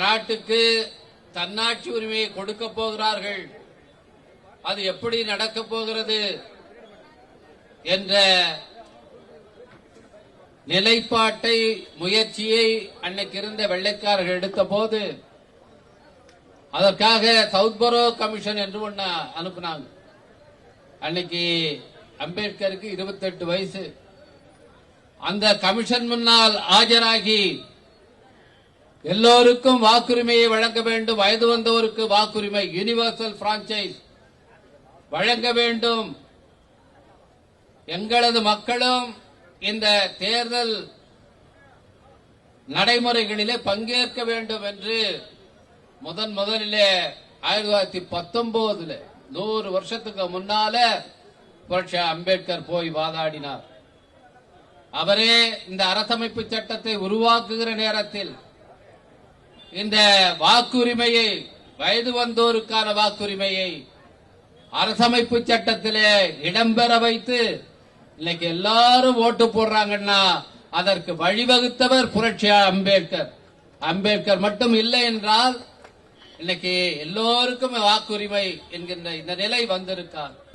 நாட்டுக்கு தன்னாட்சி உரிமையை கொடுக்க போகிறார்கள். அது எப்படி நடக்கப் போகிறது என்ற நிலைப்பாட்டை முயற்சியை அன்னைக்கு இருந்த வெள்ளைக்காரர்கள் எடுத்த போது அதற்காக சவுத்பரோ கமிஷன் என்று ஒண்ணு அனுப்புனாங்க. அன்னைக்கு அம்பேத்கருக்கு 28 வயசு. அந்த கமிஷன் முன்னால் ஆஜராகி எல்லோருக்கும் வாக்குரிமையை வழங்க வேண்டும், வயது வந்தோருக்கு வாக்குரிமை யூனிவர்சல் பிரான்சைஸ் வழங்க வேண்டும், எங்களது மக்களும் இந்த தேர்தல் நடைமுறைகளிலே பங்கேற்க வேண்டும் என்று முதலிலே 1919 100 வருஷத்துக்கு முன்னால புரட்சி அம்பேத்கர் போய் வாதாடினார். அவரே இந்த அரசமைப்பு சட்டத்தை உருவாக்குகிற நேரத்தில் இந்த வாக்குரிமையை, வயது வந்தோருக்கான வாக்குரிமையை அரசமைப்பு சட்டத்திலே இடம்பெற வைத்து இன்னைக்கு எல்லாரும் ஓட்டு போடுறாங்கன்னா அதற்கு வழிவகுத்தவர் புரட்சி அம்பேத்கர். அம்பேத்கர் மட்டும் இல்லை என்றால் இன்னைக்கு எல்லோருக்கும் வாக்குரிமை என்கின்ற இந்த நிலை வந்திருக்கார்.